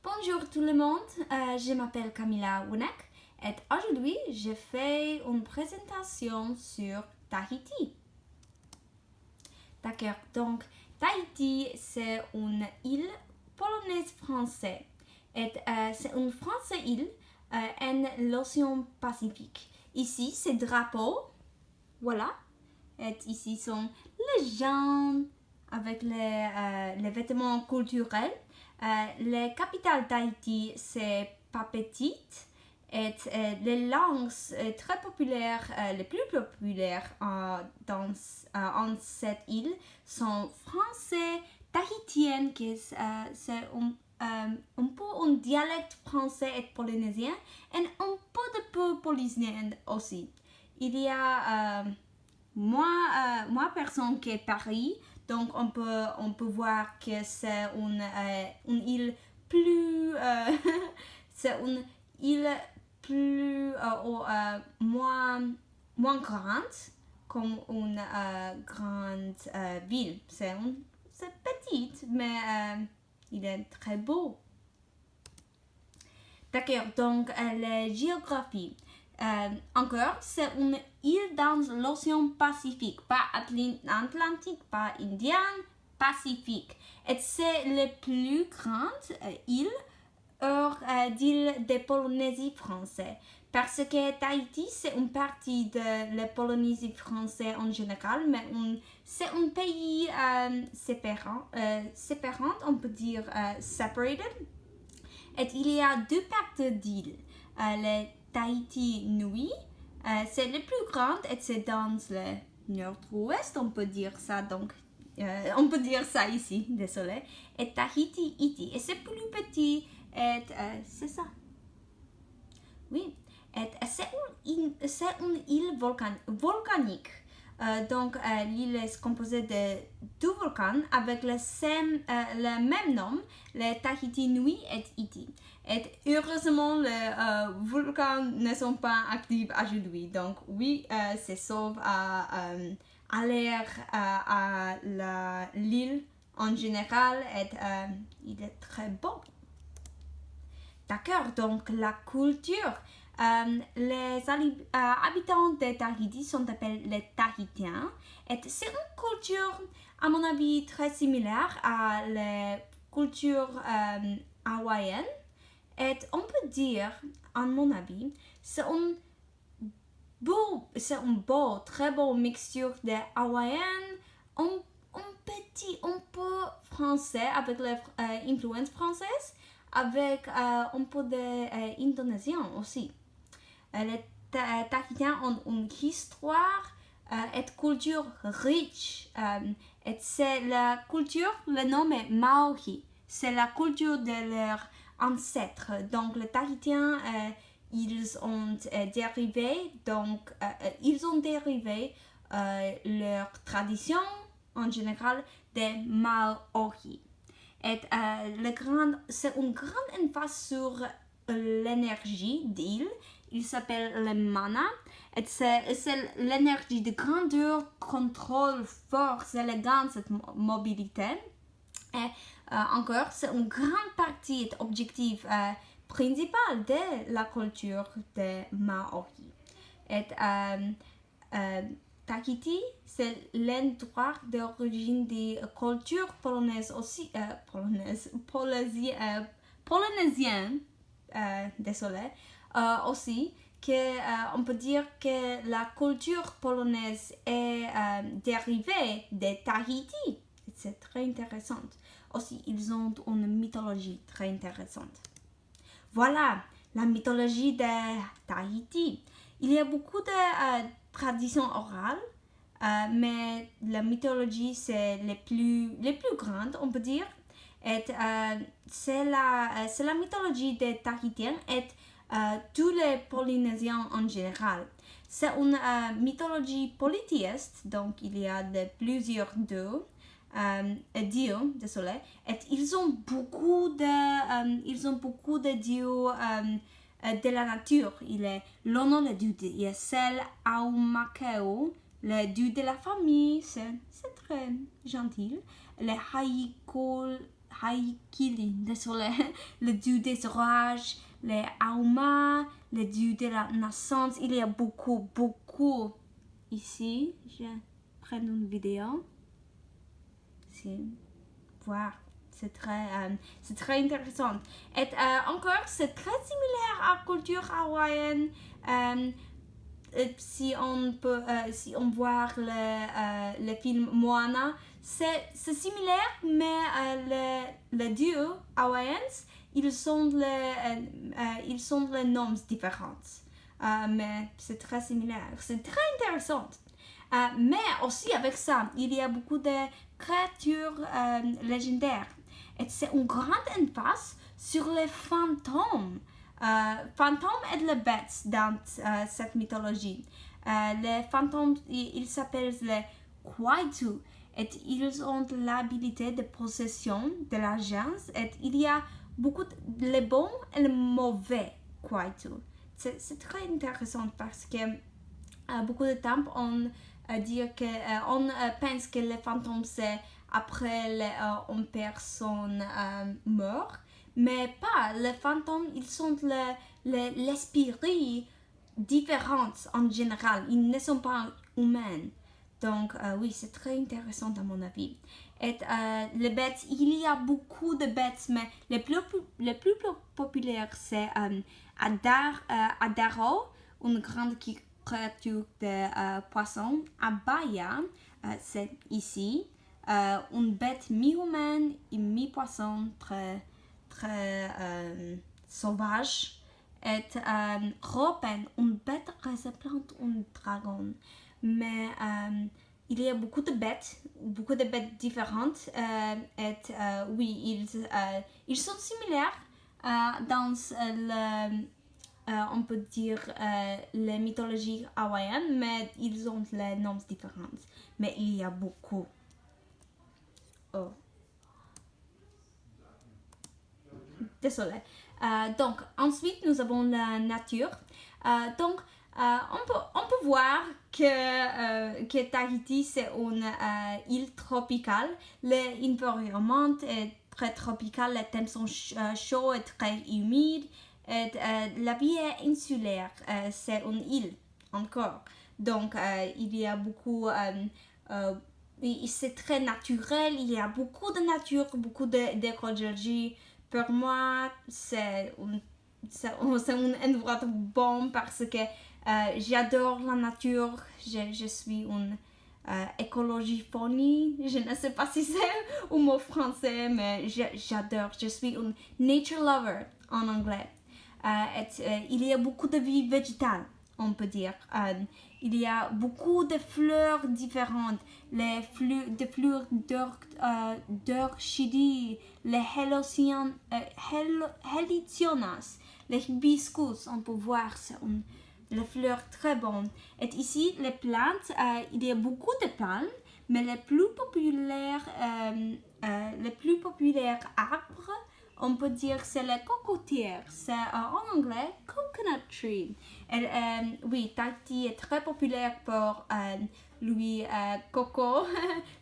Bonjour tout le monde, je m'appelle Camilla Wunek et aujourd'hui je fais une présentation sur Tahiti. D'accord, donc Tahiti c'est une île polonaise française et c'est une française île en l'océan Pacifique. Ici c'est drapeau, voilà, et ici sont les gens avec les vêtements culturels. La capitale d'Haïti, c'est pas petite et les langues très populaires, les plus populaires en cette île sont français, tahitien, qui c'est un peu un dialecte français et polynésien, et un peu polynésien aussi. Il y a moi personne qui est Paris. Donc, on peut voir que c'est une île plus... c'est une île plus... moins grande comme une grande ville. C'est petite, mais il est très beau. D'accord, donc la géographie. Encore, c'est une île dans l'océan Pacifique, pas Atlantique, pas Indien, Pacifique. Et c'est la plus grande île hors d'île de Polynésie française. Parce que Tahiti, c'est une partie de la Polynésie française en général, mais c'est un pays séparant, on peut dire separated. Et il y a deux parties d'île. Le Tahiti Nui, c'est le plus grand et c'est dans le nord-ouest, on peut dire ça donc. On peut dire ça ici, désolé. Et Tahiti Iti, et c'est plus petit, et c'est ça. Oui, et c'est une île volcanique. Donc l'île est composée de deux volcans avec le même nom, le Tahiti Nui et Iti. Et heureusement, les volcans ne sont pas actifs aujourd'hui. Donc oui, c'est sauf à l'air à l'île en général et il est très beau. D'accord, donc la culture. Les habitants de Tahiti sont appelés les Tahitiens. Et c'est une culture, à mon avis, très similaire à la culture hawaïenne. Et on peut dire, à mon avis, c'est un très beau mixture de hawaïen, un peu français avec l'influence française, avec un peu d'indonésien aussi. Les Tahitiens ont une histoire et culture riche. Et c'est la culture, le nom est Maori. C'est la culture de leurs ancêtres. Donc les Tahitiens, ils ont dérivé leur tradition en général des Maori. Et c'est une grande emphase sur l'énergie d'île. Il s'appelle le mana. Et c'est l'énergie de grandeur, contrôle, force, élégance et mobilité. Et encore, c'est une grande partie et objectif principal de la culture des Maori. Et Tahiti, c'est l'endroit d'origine des cultures polonaises aussi, polynésiennes, désolé, aussi, on peut dire que la culture polonaise est dérivée de Tahiti. C'est très intéressant. Aussi, ils ont une mythologie très intéressante. Voilà, la mythologie de Tahiti. Il y a beaucoup de traditions orales, mais la mythologie, c'est les plus grandes, on peut dire. Et c'est la mythologie des Tahitiens et tous les Polynésiens en général. C'est une mythologie polythéiste, donc il y a plusieurs dieux. Désolé. Et ils ont beaucoup de dieux de la nature. Il est Lono, le dieu de Yesel, Aumakeo, le dieu de la famille, c'est très gentil. Le haikili, désolé, le dieu des orages, les Auma, le dieu de la naissance. Il y a beaucoup. Ici, je prends une vidéo. Voir. C'est très intéressant. Et encore, c'est très similaire à la culture hawaïenne. Si on voit le film Moana, c'est similaire, mais les dieux hawaïens, ils ont les noms différents. Mais c'est très similaire. C'est très intéressant. Mais aussi avec ça, il y a beaucoup de créatures légendaires. Et c'est une grande emphase sur les fantômes. Fantômes et les bêtes dans cette mythologie. Les fantômes, ils s'appellent les Kwaitu. Et ils ont l'habilité de possession de la gens. Et il y a beaucoup de les bons et les mauvais Kwaitu. C'est très intéressant parce que beaucoup de temps on pense que les fantômes c'est après une personne meurt, mais pas. Les fantômes, ils sont l'esprit différents en général. Ils ne sont pas humains. Donc oui, c'est très intéressant à mon avis. Et les bêtes, il y a beaucoup de bêtes, mais les plus populaires c'est Adaro, une grande créature de poisson. Abaya, c'est ici. Une bête mi-humaine et mi-poisson très sauvage. Et Ropen, une bête ressemblante à un dragon. Mais il y a beaucoup de bêtes différentes. Oui, ils sont similaires dans on peut dire la mythologie hawaïenne, mais ils ont les noms différents. Mais il y a beaucoup. Oh. Désolé. Donc, ensuite, nous avons la nature. Donc, on peut voir que Tahiti, c'est une île tropicale. L'environnement est très tropical, les temps sont chauds et très humides. Et, la vie est insulaire, c'est une île encore. Donc, il y a beaucoup... c'est très naturel, il y a beaucoup de nature, beaucoup d'écologie. Pour moi, c'est un endroit bon parce que j'adore la nature. Je suis une écologiphonie. Je ne sais pas si c'est un mot français, mais j'adore. Je suis une nature lover en anglais. Il y a beaucoup de vie végétale, on peut dire. Il y a beaucoup de fleurs différentes, les fleurs d'orchidées, les helicionas, les hibiscus, on peut voir, c'est les fleurs très bonnes. Et ici, les plantes, il y a beaucoup de plantes, mais les plus populaires arbres, on peut dire c'est la cocotière, c'est en anglais coconut tree. Et, oui, Tahiti est très populaire pour coco,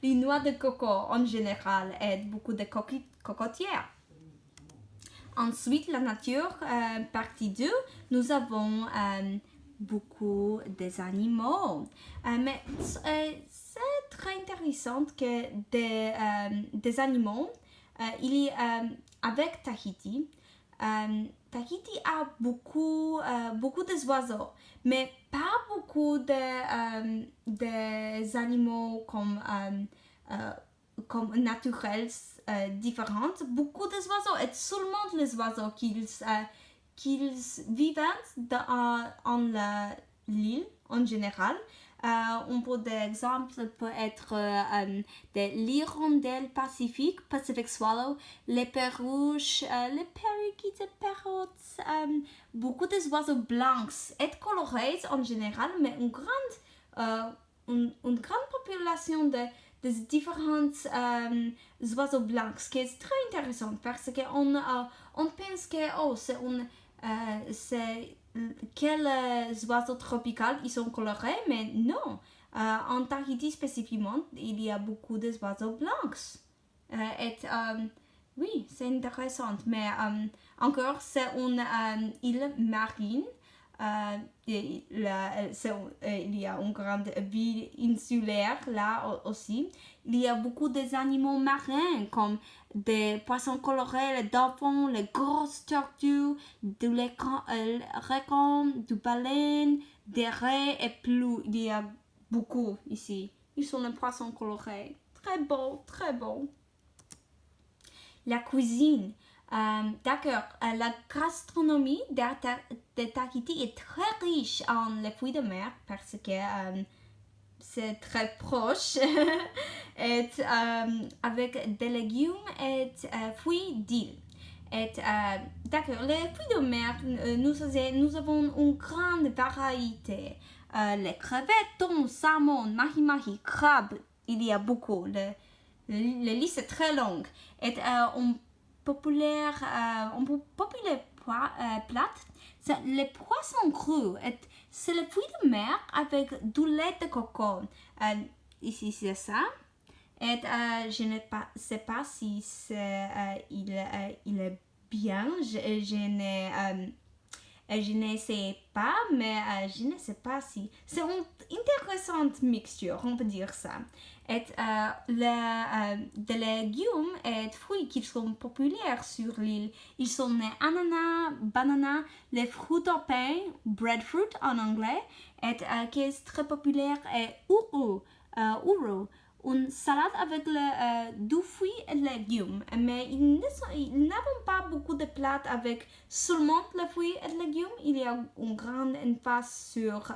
les noix de coco en général et beaucoup de cocotières. Ensuite, la nature, partie 2, nous avons beaucoup des animaux. Mais c'est très intéressant que des animaux, avec Tahiti, Tahiti a beaucoup d'oiseaux, mais pas beaucoup des animaux comme naturels différents. Beaucoup d'oiseaux et seulement les oiseaux qu'ils vivent en l'île en général. Un peu d'exemples peut être l'hirondelle pacifique, Pacific Swallow, les perruches, les parakeets et parrots, beaucoup d'oiseaux blancs et colorés en général, mais une grande population de différents oiseaux blancs, qui est très intéressant parce qu'on pense que c'est quels oiseaux tropicaux ils sont colorés, mais non. En Tahiti spécifiquement, il y a beaucoup d'oiseaux blancs. Oui, c'est intéressant, mais encore, c'est une île marine. Il y a une grande ville insulaire là aussi. Il y a beaucoup d'animaux marins comme des poissons colorés, les dauphins, les grosses tortues, des requins, des baleines, des raies et plus. Il y a beaucoup ici. Ils sont les poissons colorés. Très beau, très beau. La cuisine. D'accord, la gastronomie de Tahiti est très riche en les fruits de mer parce que c'est très proche et, avec des légumes et fruits d'île. D'accord, les fruits de mer, nous avons une grande variété. Les crevettes, thon, saumon, mahi-mahi, crabe, il y a beaucoup. La liste est très longue. Et un populaire plat, c'est les poissons crus. C'est le fruit de mer avec du lait de coco. Ici, c'est ça. Et je ne sais pas si il est bien. Je ne sais pas, mais je ne sais pas si... C'est une intéressante mixture, on peut dire ça. Et des légumes et fruits qui sont populaires sur l'île, ils sont les ananas, bananas, les fruits au pain, breadfruit en anglais, et qui est très populaire est uru. Une salade avec du fruits et légumes, mais ils n'ont pas beaucoup de plats avec seulement les fruits et légumes. Il y a une grande emphase sur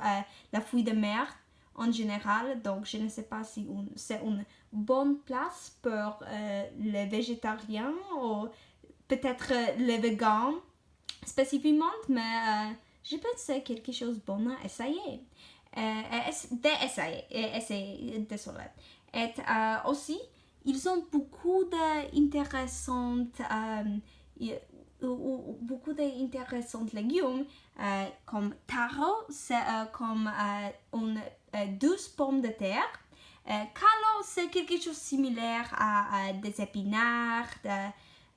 la fruits de mer en général, donc je ne sais pas si c'est une bonne place pour les végétariens ou peut-être les végans spécifiquement, mais je pense que c'est quelque chose de bon à essayer. Désolé. Et aussi, ils ont beaucoup d'intéressantes légumes comme taro, c'est comme une douce pomme de terre. Kalo, c'est quelque chose de similaire à des épinards,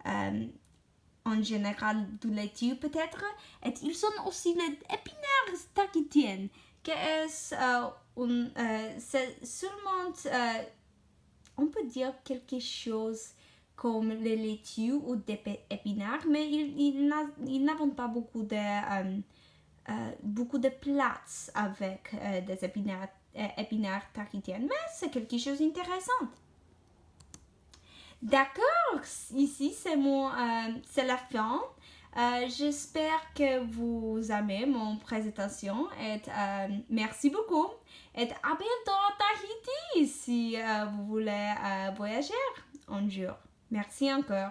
en général du laitue peut-être. Et ils ont aussi les épinards tahitiennes, c'est seulement, on peut dire quelque chose comme les laitues ou des épinards, mais ils n'ont pas beaucoup de plats avec des épinards tahitiennes, mais c'est quelque chose d'intéressant. D'accord, ici c'est la fin. J'espère que vous aimez mon présentation et merci beaucoup. Et à bientôt à Tahiti si vous voulez voyager un jour. Merci encore.